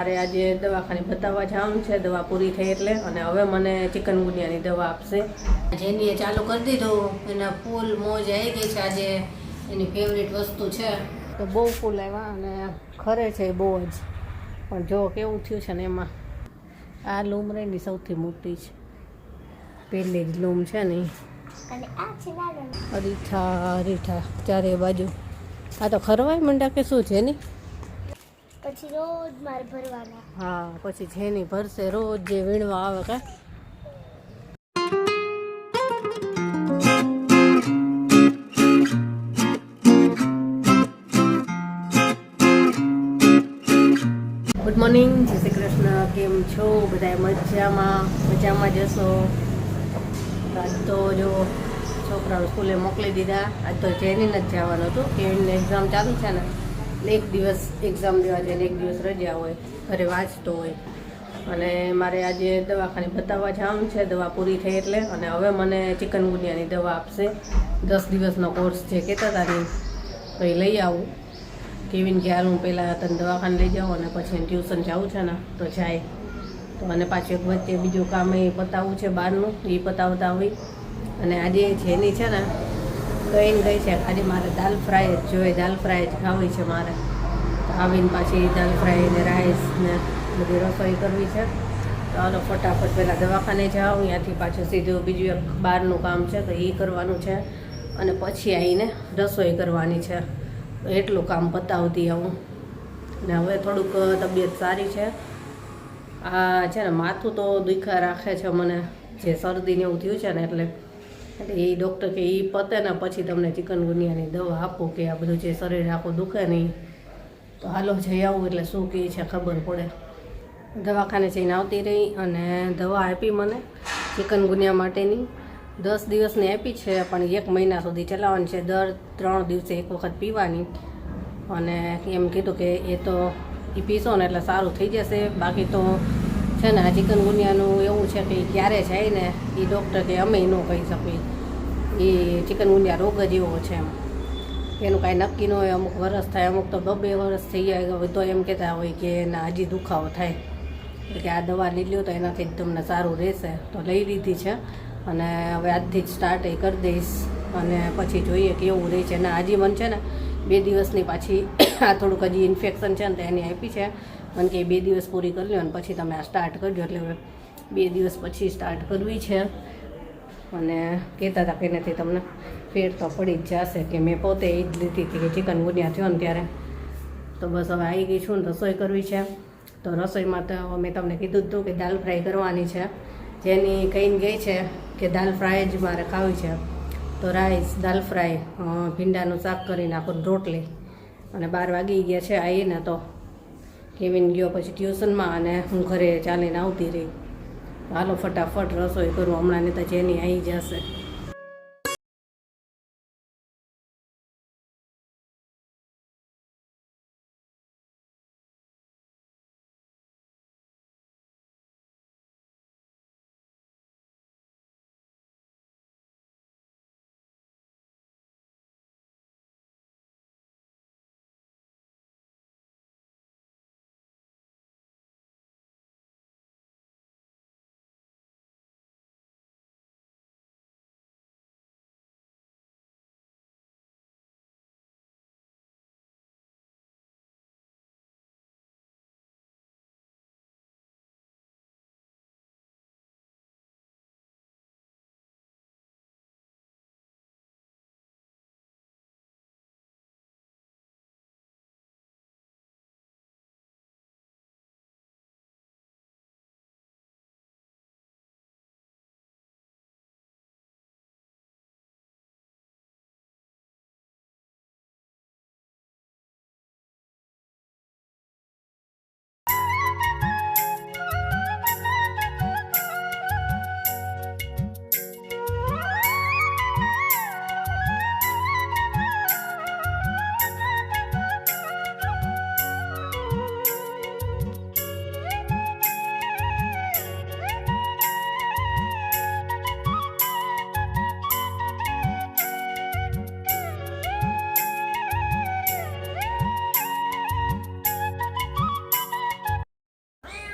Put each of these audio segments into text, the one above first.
મારે આજે દવાખાને બતાવવા જવાનું છે, દવા પૂરી થઈ એટલે, અને હવે મને ચિકનગુનિયાની દવા આપશે. જેની ચાલુ કરી દીધું, એના ફૂલ મોજ આવી ગઈ છે. આજે એની ફેવરિટ વસ્તુ છે, તો બહુ ફૂલ આવ્યા અને ખરે છે બહુ જ. પણ જો કેવું થયું છે ને, એમાં આ લૂમ રેની સૌથી મોટી છે, પહેલી જ લૂમ છે ને. અરીઠા અરીઠા ચારે બાજુ. આ તો ખરવાય મંડા કે શું છે ની? પછી રોજ મારે ભરવાના. હા, પછી જેની ભરશે રોજ જે વીણવા આવે કા. ગુડ મોર્નિંગ, જય શ્રી કૃષ્ણ. કેમ છો બધા? મજામાં જશો. આજ તો જો છોકરાઓ સ્કૂલે મોકલી દીધા. આજ તો જેનીને જ જવાનું હતું, કેવીને એક્ઝામ ચાલુ છે ને, એક દિવસ એક્ઝામ દેવા જાય ને એક દિવસ રજા હોય, ઘરે વાંચતો હોય. અને મારે આજે દવાખાને બતાવવા જવાનું છે, દવા પૂરી થઈ એટલે, અને હવે મને ચિકનગુનિયાની દવા આપશે. 10 દિવસનો કોર્સ જે કહેતા હતા ને, તો એ લઈ આવું. કેવીને ગયા હું પહેલાં તને દવાખાને લઈ જાઉં, અને પછી ટ્યુશન જવું છે ને તો જાય. તો અને પાછું એક વચ્ચે બીજું કામ એ પતાવવું છે બહારનું, એ પતાવતા હોય. અને આજે જેની છે ને કહીને ગઈ છે, આજે મારે દાલ ફ્રાય જ જોઈએ, દાલ ફ્રાય જ ખાવી છે મારે. આવીને પાછી દાલ ફ્રાય ને રાઈસ ને બધી રસોઈ કરવી છે. તો હાલો ફટાફટ પહેલાં દવાખાને જાઉં, ત્યાંથી પાછું સીધું બીજું એક બહારનું કામ છે તો એ કરવાનું છે, અને પછી આવીને રસોઈ કરવાની છે. તો એટલું કામ પતાવતી આવું. ને હવે થોડુંક તબિયત સારી છે. આ છે ને માથું તો દુખ્યા રાખે છે મને, જે શરદીને એવું થયું છે ને એટલે એ ડૉક્ટર કે એ પતે ને પછી તમને ચિકનગુનિયાની દવા આપો, કે આ બધું જે શરીર આખું દુખે નહીં. તો હાલો જઈ આવું એટલે શું કહે છે ખબર પડે. દવાખાને જઈને આવતી રહી, અને દવા આપી મને ચિકનગુનિયા માટેની. 10 દિવસની આપી છે, પણ 1 મહિના સુધી ચલાવવાની છે. દર 3 દિવસે એક વખત પીવાની. અને એમ કીધું કે એ તો એ પીશો ને એટલે સારું થઈ જશે. બાકી તો છે ને આ ચિકનગુનિયાનું એવું છે કે ક્યારે જાય ને એ ડૉક્ટર કે અમે ન કહી શકીએ. એ ચિકનગુનિયા રોગ જ એવો છે એમ, એનું કાંઈ નક્કી ન હોય. અમુક વરસ થાય, અમુક તો 2 વર્ષ થઈ જાય હોય તો એમ કહેતા હોય કે ના હજી દુખાવો થાય. એટલે કે આ દવા લઈ લ્યો તો એનાથી જ તમને સારું રહેશે. તો લઈ લીધી છે, અને હવે આજથી જ સ્ટાર્ટ એ કરી દઈશ. અને પછી જોઈએ કેવું રહે છે. ના હજી મને છે ને 2 દિવસની પાછી આ થોડુંક હજી ઇન્ફેક્શન છે ને તો એની આપી છે. મને કે 2 દિવસ પૂરી કરી લો અને પછી તમે આ સ્ટાર્ટ કરજો. એટલે હવે 2 દિવસ પછી સ્ટાર્ટ કરવી છે. અને કહેતા હતા કે એનાથી તમને ફેર તો પડી જ જશે, કે મેં પોતે એ જ લીધી હતી કે ચિકનગુનિયા થયો ને ત્યારે. તો બસ હવે આવી ગઈ છું ને રસોઈ કરવી છે. તો રસોઈમાં તો મેં તમને કીધું જ હતું કે દાલ ફ્રાય કરવાની છે. જેની કહીને ગઈ છે કે દાલ ફ્રાય જ મારે ખાવી છે. તો રાઈસ, દાલ ફ્રાય, ભીંડાનું શાક કરી નાખું, રોટલી. અને 12 વાગી ગયા છે આવીને. તો કેવીન ગયો પછી ટ્યુશનમાં, અને હું ઘરે ચાલીને આવતી રહી. હાલો ફટાફટ રસોઈ કરું હમણાં, નહીં તો જેની આવી જશે.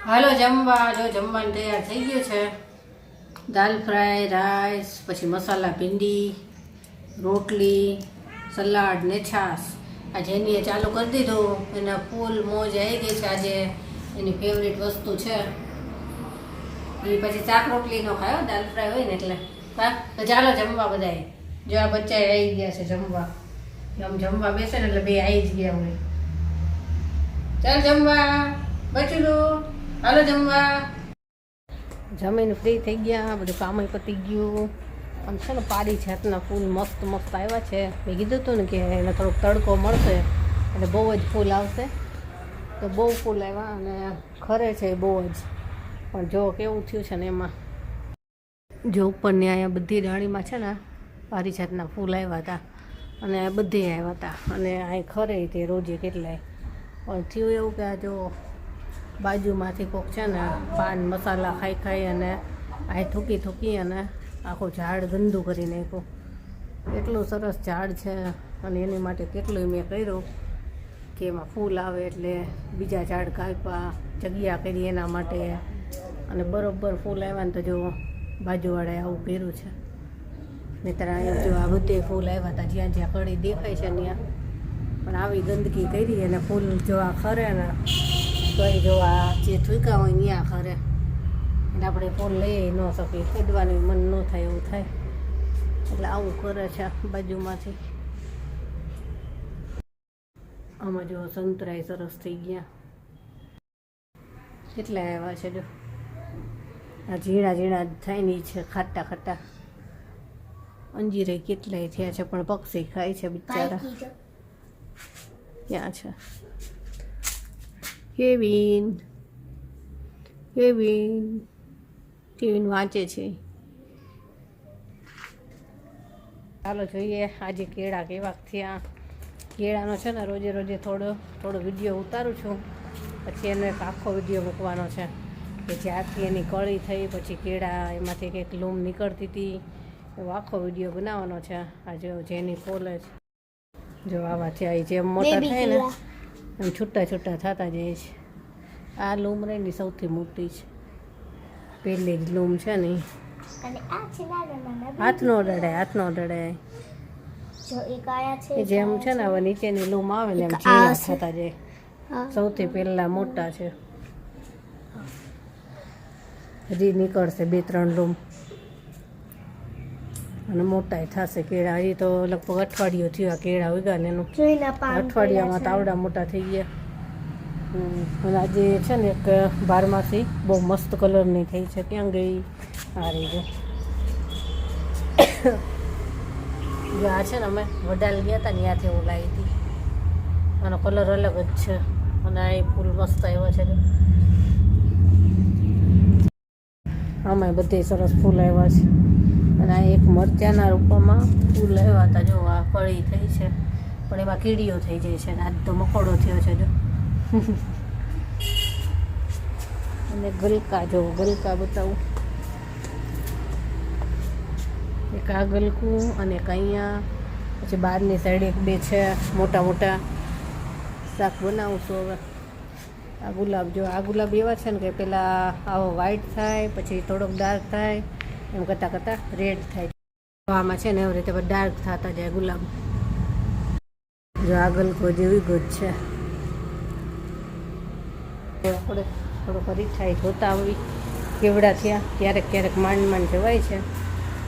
હાલો જમવા. જો જમવાનું તૈયાર થઈ ગયું છે. દાલ ફ્રાય, રાઈસ, પછી મસાલા ભીંડી, રોટલી, સલાડ ને છાશ. આ જેનીએ ચાલુ કરી દીધું, એના ફૂલ મોજ આવી ગઈ છે. આજે એની ફેવરેટ વસ્તુ છે એ પછી શાક રોટલી નો ખાયો, દાલ ફ્રાય હોય ને એટલે. હા તો ચાલો જમવા બધાએ. જો આ બચ્ચા આવી ગયા છે જમવા. આમ જમવા બેસે ને એટલે બે આવી જ ગયા હોય. ચાલ જમવા બચલું, હાલો જમવા. જમીને ફ્રી થઈ ગયા, બધું કામ પતી ગયું. આમ છે ને પારી જાતના ફૂલ મસ્ત મસ્ત આવ્યા છે. મેં કીધું હતું ને કે એને થોડોક તડકો મળશે એટલે બહુ જ ફૂલ આવશે. તો બહુ ફૂલ આવ્યા અને ખરે છે બહુ જ. પણ જો કેવું થયું છે ને એમાં, જો ઉપરની અહીંયા બધી ડાળીમાં છે ને પારી જાતના ફૂલ આવ્યા હતા અને બધે આવ્યા હતા અને અહીં ખરે તે રોજે કેટલાય. પણ થયું એવું કે આ જો બાજુમાંથી કોક છે ને પાન મસાલા ખાઈ ખાઈ અને આ થૂકી થૂકી અને આખું ઝાડ ગંદુ કરી નાખ્યું. એટલું સરસ ઝાડ છે અને એની માટે કેટલું મેં કર્યું કે એમાં ફૂલ આવે એટલે બીજા ઝાડ કાપ્યા, જગ્યા કરી એના માટે. અને બરોબર ફૂલ આવ્યા ને તો જો બાજુવાળાએ આવું કર્યું છે. નહીંતર અહીંયા જો આ બધે ફૂલ આવ્યા હતા, જ્યાં જ્યાં કળી દેખાય છે ત્યાં. પણ આવી ગંદકી કરી અને ફૂલ જો આ ખરે ને તો એ જો આ જે થૂકા હોય ત્યાં ખરે એટલે આપણે ફૂલ લઈ ન શકીએ, ખેડવાનું મન ન થાય એવું થાય. એટલે આવું કરે છે બાજુમાંથી. આમાં જો સંતરાય સરસ થઈ ગયા, કેટલા આવ્યા છે જો. આ ઝીણા ઝીણા થાય ને છે ખાટા ખાટા. અંજીરે કેટલાય થયા છે પણ પક્ષી ખાય છે બિચારા. ક્યાં છે કેવિન? કેવિન કેવિન વાંચે છે. ચાલો જોઈએ આજે કેળા કેવા થયા. કેળાનો છે ને રોજે રોજે થોડો વિડીયો ઉતારું છું, પછી એનો એક આખો વિડીયો મૂકવાનો છે કે જ્યાંથી એની કળી થઈ પછી કેળા એમાંથી કંઈક લૂમ નીકળતી હતી, એવો આખો વિડીયો બનાવવાનો છે. આજે જેની કોલેજ જો આવા થયા, એ જેમ મોટા થાય ને એમ છૂટા છૂટા થતા જાય છે. આ લૂમ રહીની સૌથી મોટી છે, પહેલી જ લૂમ છે ને. હાથનો ડળે જેમ છે ને હવે નીચેની લૂમ આવે ને એમ ઝીણા થતા જાય. સૌથી પહેલા મોટા છે, હજી નીકળશે 2-3 લૂમ અને મોટા થશે કેળા. હજી તો લગભગ અઠવાડિયું થયું આ કેળા ઉગ્યા ને એનું. અઠવાડિયામાં તાવડા મોટા થઈ ગયા. અને આજે છે ને એક 12માંથી બહુ મસ્ત કલરની થઈ છે. ક્યાં ગઈ? આ રહી જો આ છે ને અમે વડાલ ગયા હતા ને ત્યાંથી હું લાવી હતી. આનો કલર અલગ જ છે અને આ ફૂલ મસ્ત આવ્યો છે. આમાં બધે સરસ ફૂલ આવ્યા છે અને આ એક મરચાના રૂપમાં ફૂલ આવ્યા હતા. જો આ કળી થઈ છે પણ એમાં કીડીઓ થઈ જાય છે ને આજ તો મકોડો થયો છે જો. અને ગલકા જો, ગલકા બતાવું. એક આ ગલકું અને એક અહીંયા, પછી બહારની સાઈડ 1-2 છે મોટા મોટા. શાક બનાવશું હવે. આ ગુલાબ જો, આ ગુલાબ એવા છે ને કે પેલા આવો વ્હાઈટ થાય પછી થોડોક ડાર્ક થાય, એમ કરતાં કરતાં રેડ થાય. આમાં છે ને એવી રીતે ડાર્ક થતા જાય ગુલાબ. જો આ ગલકો જેવી ગોજ છે. આપણે થોડોક રીઠાઈ જોતા આવી કેવડા થયા. ક્યારેક ક્યારેક માંડ માંડ જવાય છે.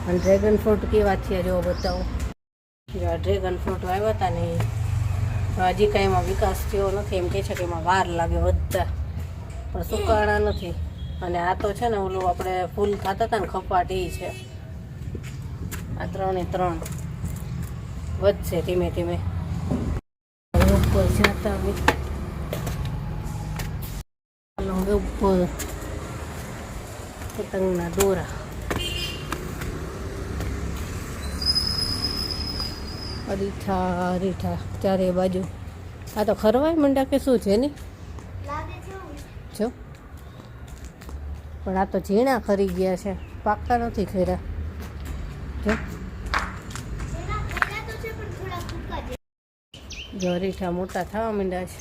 અને ડ્રેગન ફ્રૂટ કેવા થયા જો બતાવું. જો આ ડ્રેગન ફ્રૂટ આવ્યા હતા ને હજી કાંઈ એમાં વિકાસ થયો નથી. એમ કહે છે કે એમાં વાર લાગે વધતા, પણ સુકાણા નથી. અને આ તો છે ને ઓલું આપણે ફૂલ ખાતા હતા ને ખપાટ એ છે. આ 3 વધશે ધીમે ધીમે. ઉપર જતા ઉપર પતંગના દોરા. અરીઠા ચારે બાજુ. આ તો ખરવાય મંડા કે શું છે ને જો. પણ આ તો ઝીણા ખરી ગયા છે, પાકા નથી ખર્યા જો. અરીઠા મોટા થવા માંડ્યા છે.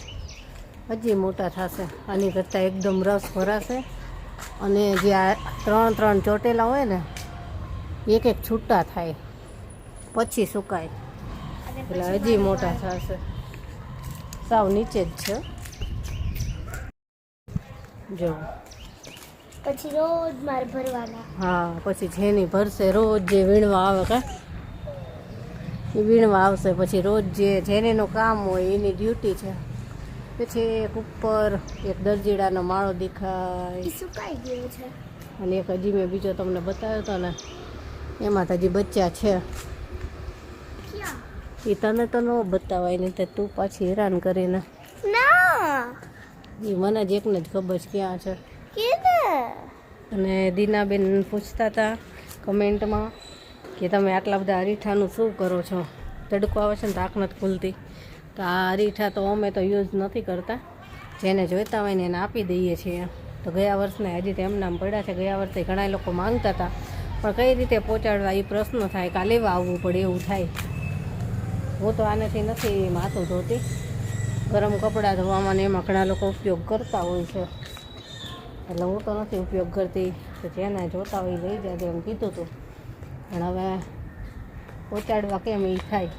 હજી મોટા થશે. આની કરતાં એકદમ રસ ભરાશે અને જે આ 3 ચોટેલા હોય ને એક છૂટા થાય પછી સુકાય એટલે હજી મોટા થશે. સાવ નીચે જ છે જો. પછી રોજ મારે ભરવાના. હા પછી જેની ભરશે રોજ જે વીણવા આવે કા એ વીણવા આવશે. પછી રોજ જેનેનું કામ હોય એની ડ્યુટી છે. પછી એક ઉપર એક દરજીડાનો માળો દેખાય એ સુકાઈ ગયો છે. અને એક હજી મેં બીજો તમને બતાવ્યો હતો ને એમાં તો હજી બચ્ચા છે. ક્યાં? એ તને તો ન બતાવાય નહીં તો તું પાછી હેરાન કરીને. ના એ મને જ એકને જ ખબર છે ક્યાં છે. કેને? અને દીનાબેન પૂછતા હતા કમેન્ટમાં કે તમે આટલા બધા અરીઠાનું શું કરો છો? તડકો આવે છે ને આંખ નથી ખુલતી. તો આ અરીઠા તો અમે તો યુઝ નથી કરતા. જેને જોઈતા હોય ને એને આપી દઈએ છીએ. તો ગયા વર્ષને હજી તો એમના પડ્યા છે. ગયા વર્ષે ઘણા લોકો માંગતા હતા પણ કઈ રીતે પહોંચાડવા એ પ્રશ્ન થાય. કાં લેવા આવવું પડે એવું થાય. હું તો આનેથી નથી માથું ધોતી. ગરમ કપડાં ધોવામાં ને એમાં ઘણા લોકો ઉપયોગ કરતા હોય છે એટલે હું તો નથી ઉપયોગ કરતી. તો જેને જોતા હોય લઈ જાય એમ કીધું હતું પણ હવે પહોંચાડવા કેમ એ થાય.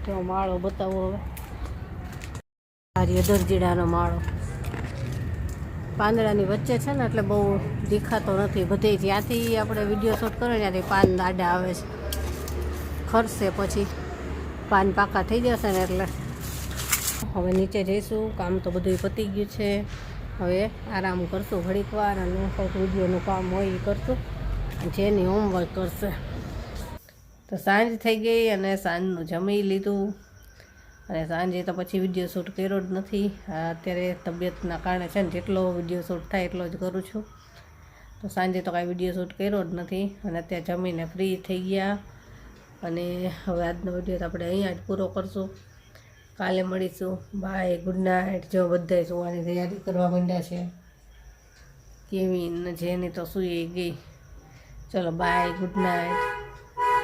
જો માળો બતાવો હવે. આર્ય દરજીડાનો માળો પાંદડાની વચ્ચે છે ને એટલે બહુ દેખાતો નથી. બધે જ્યાંથી આપણે વિડીયો શૂટ કરીએ ત્યાંથી પાન આડા આવે છે. ખરશે પછી પાન પાકા થઈ જશે ને એટલે. હવે નીચે જઈશું. કામ તો બધું પતી ગયું છે. હવે આરામ કરશું ઘડીક વાર અને કંઈક વિડીયોનું કામ હોય એ કરશું. જેની હોમવર્ક કરશે. તો સાંજ થઈ ગઈ અને સાંજનું જમી લીધું અને સાંજે તો પછી વિડીયો શૂટ કર્યો જ નથી. અત્યારે તબિયતના કારણે છે ને જેટલો વિડીયો શૂટ થાય એટલો જ કરું છું. તો સાંજે તો કાંઈ વિડીયો શૂટ કર્યો જ નથી અને અત્યારે જમીને ફ્રી થઈ ગયા અને હવે આજનો વિડીયો તો આપણે અહીંયા જ પૂરો કરશું. કાલે મળીશું. Bye, good night. જો બધાય સુવાની તૈયારી કરવા માંડ્યા છે. કેવી જેની તો સૂઈ ગઈ. ચલો બાય, ગુડ નાઇટ.